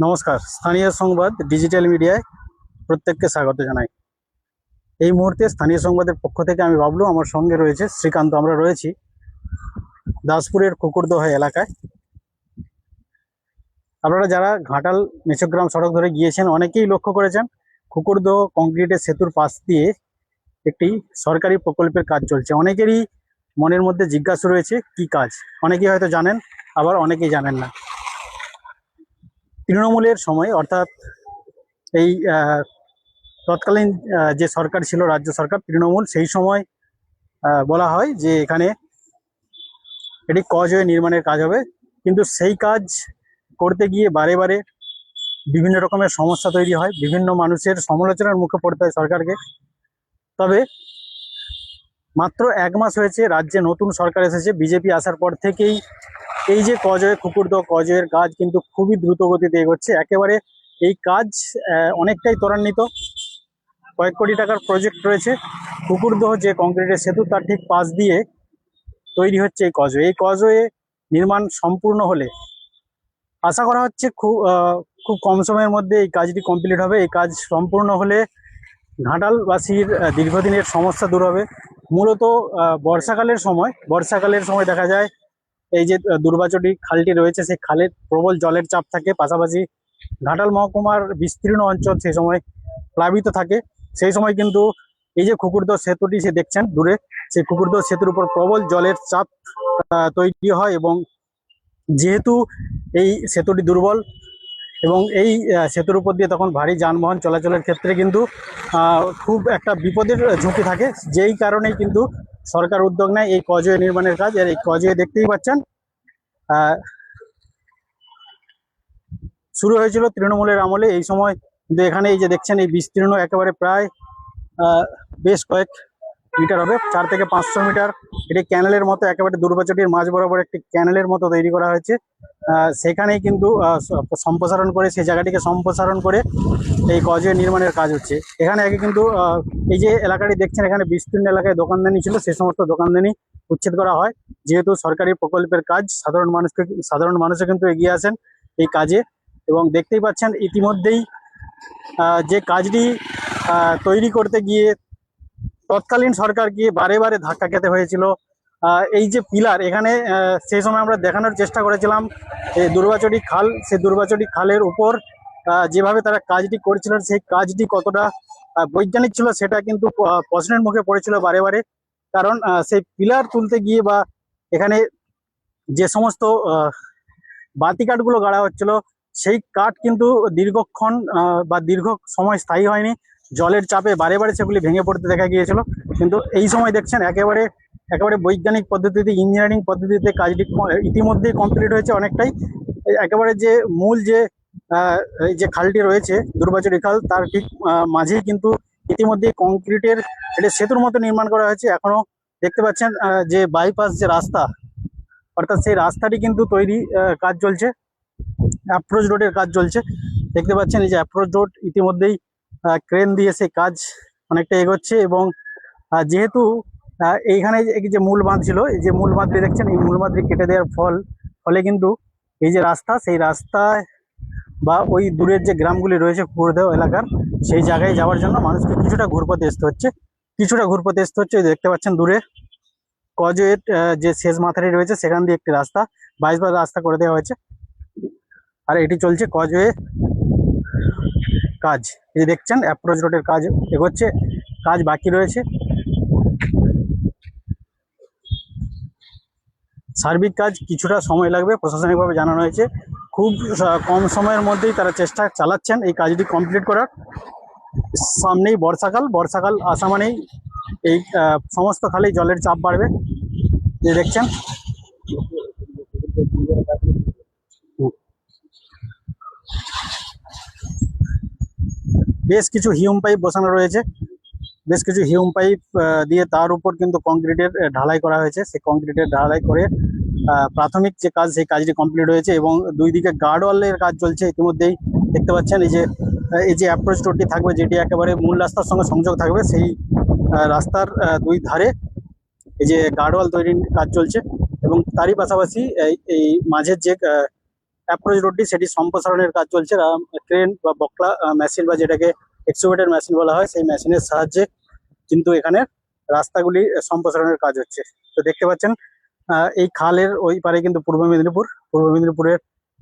নমস্কার, স্থানীয় সংবাদ ডিজিটাল মিডিয়ায় প্রত্যেককে স্বাগত জানাই। এই মুহূর্তে স্থানীয় সংবাদের পক্ষ থেকে আমি বাবলু, আমার সঙ্গে রয়েছে শ্রীকান্ত। আমরা রয়েছি দাসপুরের কুকুরদহ এলাকায়। আপনারা যারা ঘাটাল মেচগ্রাম সড়ক ধরে গিয়েছেন অনেকেই লক্ষ্য করেছেন কুকুরদহ কংক্রিটের সেতুর পাশ দিয়ে একটি সরকারি প্রকল্পের কাজ চলছে। অনেকেরই মনের মধ্যে জিজ্ঞাসা রয়েছে কি কাজ। অনেকেই হয়তো জানেন, আবার অনেকেই জানেন না। তৃণমূলের সময়, অর্থাৎ এই তৎকালীন যে সরকার ছিল, রাজ্য সরকার তৃণমূল, সেই সময় বলা হয় যে এখানে এটি কজওয়ে নির্মাণের কাজ হবে, কিন্তু সেই কাজ করতে গিয়ে বারে বারে বিভিন্ন রকমের সমস্যা তৈরি হয়, বিভিন্ন মানুষের সমালোচনার মুখে পড়তে হয় সরকারকে। তবে মাত্র 1 মাস হয়েছে রাজ্যে নতুন সরকার এসেছে, বিজেপি আসার পর থেকেই এই যে কজওয়ে, কুকুরদহ কজওয়ের কাজ কিন্তু খুবই দ্রুত গতিতে এগোচ্ছে। একেবারে এই কাজ অনেকটাই ত্বরান্বিত। কয়েক কোটি টাকার প্রজেক্ট রয়েছে। কুকুরদহ যে কংক্রিটের সেতু, তার ঠিক পাশ দিয়ে তৈরি হচ্ছে এই কজওয়ে। এই কজওয়ে নির্মাণ সম্পূর্ণ হলে আশা করা হচ্ছে খুব কম সময়ের মধ্যে এই কাজটি কমপ্লিট হবে। এই কাজ সম্পূর্ণ হলে ঘাটালবাসীর দীর্ঘদিনের সমস্যা দূর হবে। মূলত বর্ষাকালের সময় দেখা যায় এই যে দুর্বাচটি খালটি রয়েছে, সেই খালের প্রবল জলের চাপ থাকে। পাশাপাশি ঘাটাল মহকুমার বিস্তীর্ণ অঞ্চল সেই সময় প্লাবিত থাকে। সেই সময় কিন্তু এই যে কুকুরদহ সেতুটি সে দেখছেন দূরে, সেই কুকুরদহ সেতুর উপর প্রবল জলের চাপ তৈরি হয়, এবং যেহেতু এই সেতুটি দুর্বল এবং এই সেতুর উপর দিয়ে তখন ভারী যানবাহন চলাচলের ক্ষেত্রে কিন্তু খুব একটা বিপদের ঝুঁকি থাকে। যেই কারণেই কিন্তু সরকার উদ্যোগ নেয় এই কজওয়ে নির্মাণের কাজ। আর এই কজওয়ে দেখতেই পাচ্ছেন শুরু হয়েছিল তৃণমূলের আমলে। এই সময় কিন্তু এখানে এই যে দেখছেন এই বিস্তীর্ণ একেবারে প্রায় বেশ কয়েক মিটার হবে, 4 থেকে 500 মিটার। এটি ক্যানেলের মতো, একেবারে দুর্বাচটির মাঝ বরাবর একটি ক্যানেলের মতো তৈরি করা হয়েছে। সেখানেই কিন্তু সম্প্রসারণ করে, সেই জায়গাটিকে সম্প্রসারণ করে এই কজওয়ে নির্মাণের কাজ হচ্ছে। এখানে আগে কিন্তু এই যে এলাকাটি দেখছেন, এখানে বিস্তীর্ণ এলাকায় দোকানদানি ছিল, সেই সমস্ত দোকানদানি উচ্ছেদ করা হয়। যেহেতু সরকারি প্রকল্পের কাজ, সাধারণ মানুষও কিন্তু এগিয়ে আসেন এই কাজে। এবং দেখতেই পাচ্ছেন ইতিমধ্যেই যে কাজটি তৈরি করতে গিয়ে তৎকালীন সরকারকে বারে বারে ধাক্কা খেতে হয়েছিল। এই যে পিলার, এখানে সেই সময় আমরা দেখানোর চেষ্টা করেছিলাম এই দুর্বাচটি খাল, সেই দুর্বাচটি খালের উপর যেভাবে তারা কাজটি করেছিলেন, সেই কাজটি কতটা বৈজ্ঞানিক ছিল সেটা কিন্তু প্রশ্নের মুখে পড়েছিল বারে বারে। কারণ সেই পিলার তুলতে গিয়ে বা এখানে যে সমস্ত বাতি কাঠগুলো গাড়া হচ্ছিল, সেই কাঠ কিন্তু দীর্ঘক্ষণ বা দীর্ঘ সময় স্থায়ী হয়নি। জলের চাপে বারে বারে সেগুলি ভেঙে পড়তে দেখা গিয়েছিল। কিন্তু এই সময় দেখছেন একেবারে বৈজ্ঞানিক পদ্ধতিতে, ইঞ্জিনিয়ারিং পদ্ধতিতে কাজটি ইতিমধ্যেই কমপ্লিট হয়েছে অনেকটাই। একেবারে যে মূল এই যে খালটি রয়েছে দুর্বাচটি খাল, তার ঠিক মাঝেই কিন্তু ইতিমধ্যে কংক্রিটের এটা সেতুর মতো নির্মাণ করা হয়েছে। এখনো দেখতে পাচ্ছেন যে বাইপাস যে রাস্তা, অর্থাৎ সেই রাস্তাটি কিন্তু তৈরি কাজ চলছে। অ্যাপ্রোচ রোডের কাজ চলছে, দেখতে পাচ্ছেন এই যে অ্যাপ্রোচ রোড ইতিমধ্যেই ক্রেন দিয়ে সেই কাজ অনেকটা এগোচ্ছে। এবং যেহেতু এইখানে যে মূল বাঁধ ছিল, এই যে মূল বাঁধটি দেখছেন, এই মূল বাঁধটি কেটে দেওয়ার ফলে কিন্তু এই যে রাস্তা, সেই রাস্তায় বা ওই দূরের যে গ্রামগুলি রয়েছে কুকুরদহ এলাকার, সেই জায়গায় যাওয়ার জন্য মানুষকে কিছুটা ঘুরপথে আসতে হচ্ছে। দেখতে পাচ্ছেন দূরে কজওয়ের যে শেষ মাথাটি রয়েছে, সেখান দিয়ে একটি রাস্তা, 22 রাস্তা করে দেওয়া হয়েছে। আর এটি চলছে কজওয়ে কাজ। এই যে দেখছেন অ্যাপ্রোচ রোডের কাজ এগোচ্ছে, কাজ বাকি রয়েছে। সার্বিক কাজ কিছুটা সময় লাগবে, প্রশাসনিকভাবে জানানো হয়েছে। খুব কম সময়ের মধ্যেই তারা চেষ্টা চালাচ্ছেন এই কাজটি কমপ্লিট করার। সামনেই বর্ষাকাল আসা মানেই এই সমস্ত খালেই জলের চাপ বাড়বে। যে দেখছেন বেশ কিছু হিউম পাইপ বসানো রয়েছে, দিয়ে তার উপর কিন্তু কংক্রিটের ঢালাই করা হয়েছে। সেই কংক্রিটের ঢালাই করে প্রাথমিক যে কাজ, সেই কাজটি কমপ্লিট হয়েছে। এবং দুই দিকে গার্ডওয়ালের কাজ চলছে ইতিমধ্যেই। দেখতে পাচ্ছেন এই যে অ্যাপ্রোচ রোডটি থাকবে, যেটি একেবারে মূল রাস্তার সঙ্গে সংযোগ থাকবে, সেই রাস্তার দুই ধারে এই যে গার্ডওয়াল তৈরির কাজ চলছে। এবং তারই পাশাপাশি এই মাঝের যে অ্যাপ্রোচ রোডটি সেটি সম্প্রসারণের কাজ চলছে। ক্রেন বা বকলা মেশিন বা যেটাকে এক্সকাভেটর মেশিন বলা হয়, সেই মেশিনের সাহায্যে কিন্তু এখানে রাস্তাগুলি সম্প্রসারণের কাজ হচ্ছে। তো দেখতে পাচ্ছেন এই খালের ওই পারে কিন্তু পূর্ব মেদিনীপুরের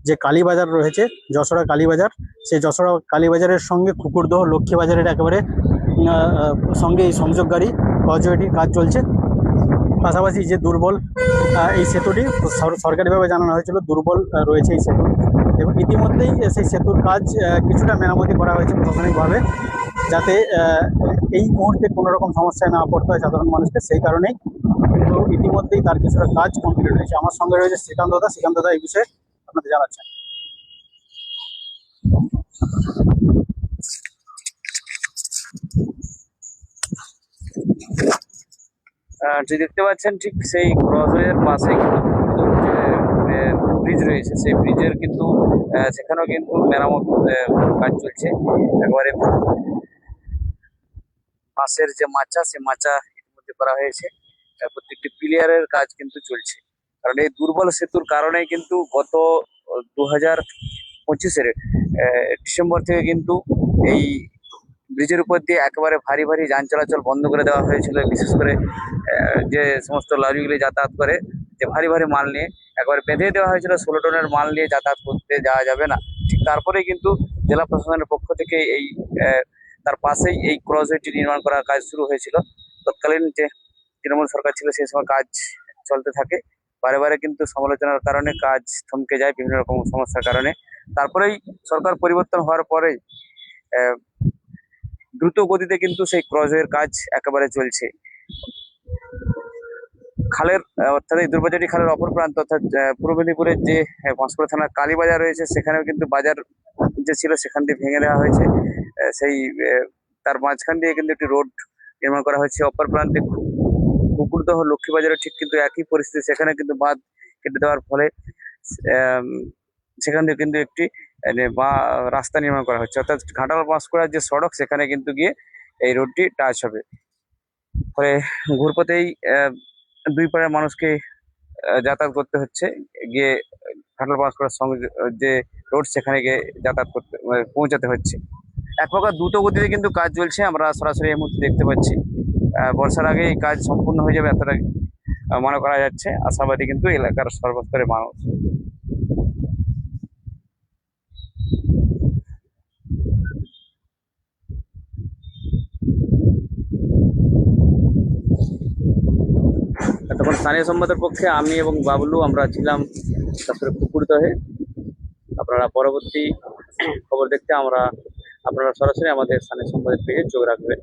যে কালীবাজার রয়েছে, যশোরা কালীবাজার, সেই যশোরা কালীবাজারের সঙ্গে কুকুরদহ লক্ষ্মী বাজারের একেবারে সঙ্গে এই সংযোগকারী কজওয়েটির কাজ চলছে। পাশাপাশি যে দুর্বল এই সেতুটি সরকারিভাবে জানানো হয়েছিল দুর্বল রয়েছে এই সেতু, এবং ইতিমধ্যেই সেই সেতুর কাজ কিছুটা মেরামতি করা হয়েছে প্রশাসনিকভাবে, যাতে এই মুহূর্তে কোনো রকম সমস্যায় না পড়তে হয় সাধারণ মানুষকে। সেই কারণেই কিন্তু ইতিমধ্যেই তার কিছুটা কাজ কমপ্লিট হয়েছে। আমার সঙ্গে রয়েছে শ্রীকান্ত দা এই বিষয়ে আপনাদের জানাচ্ছেন। যে দেখতে পাচ্ছেন ঠিক সেই ক্রসওয়ের পাশে কিন্তু যে ব্রিজ রয়েছে, সেই ব্রিজের কিন্তু সেখানেও কিন্তু মেরামত কাজ চলছে। একবারে পাশের যে মাচা, সে মাচা ইতিমধ্যে করা হয়েছে। প্রত্যেকটি পিলিয়ারের কাজ কিন্তু চলছে, কারণ এই দুর্বল সেতুর কারণে কিন্তু গত 2025-এর ডিসেম্বর থেকে কিন্তু এই ব্রিজের উপর দিয়ে একেবারে ভারী ভারী যান চলাচল বন্ধ করে দেওয়া হয়েছিল। বিশেষ করে যে সমস্ত লরিগুলি যাতায়াত করে, যে ভারী ভারী মাল নিয়ে একবারে বেঁধে দেওয়া হয়েছিল, 16 টনের মাল নিয়ে যাতায়াত করতে যাওয়া যাবে না। ঠিক তারপরে কিন্তু জেলা প্রশাসনের পক্ষ থেকে এই তার পাশেই এই ক্রসওয়েটি নির্মাণ করার কাজ শুরু হয়েছিল। তৎকালীন যে তৃণমূল সরকার ছিল সেই সময় কাজ চলতে থাকে, বারে বারে কিন্তু সমালোচনার কারণে কাজ থমকে যায় বিভিন্ন রকম সমস্যার কারণে। তারপরেই সরকার পরিবর্তন হওয়ার পরেই দ্রুত গতিতে কিন্তু সেই ক্রসওয়ের কাজ একেবারে চলছে। খালের অর্থাৎ এই দুর্বাজারি খালের অপর প্রান্ত অর্থাৎ পূর্ব মেদিনীপুরের যে পাঁশকুড়া থানার কালীবাজার রয়েছে, সেখানেও কিন্তু বাজার যে ছিল সেখান দিয়ে ভেঙে দেওয়া হয়েছে। সেই তার মাঝখান দিয়ে কিন্তু একটি রোড নির্মাণ করা হয়েছে। অপর প্রান্তে কুকুরদহ লক্ষ্মী বাজারে ঠিক কিন্তু একই পরিস্থিতি, সেখানে কিন্তু বাঁধ কেটে দেওয়ার ফলে সেখান দিয়ে কিন্তু একটি বা রাস্তা নির্মাণ করা হচ্ছে, অর্থাৎ ঘাটাল পাঁশকুড়ার যে সড়ক সেখানে কিন্তু গিয়ে এই রোডটি টাচ হবে। ফলে ঘুরপথেই দুই পাড়ের মানুষকে যাতায়াত করতে হচ্ছে, গিয়ে ঘাটাল পাঁশকুড়ার সঙ্গে যে রোড সেখানে গিয়ে যাতায়াত করতে পৌঁছাতে হচ্ছে। এক প্রকার দ্রুত গতিতে কিন্তু কাজ চলছে, আমরা সরাসরি এই মুহূর্তে দেখতে পাচ্ছি। বর্ষার আগে এই কাজ সম্পূর্ণ হয়ে যাবে এতটা মনে করা যাচ্ছে। আশাবাদী কিন্তু এলাকার সর্বস্তরের মানুষ। তখন স্থানীয় সংবাদের পক্ষে আমি এবং বাবলু আমরা ছিলাম তারপরে কুকুরদহে। আপনারা পরবর্তী খবর দেখতে আপনারা সরাসরি আমাদের স্থানীয় সংবাদের পেজে চোখ রাখবেন।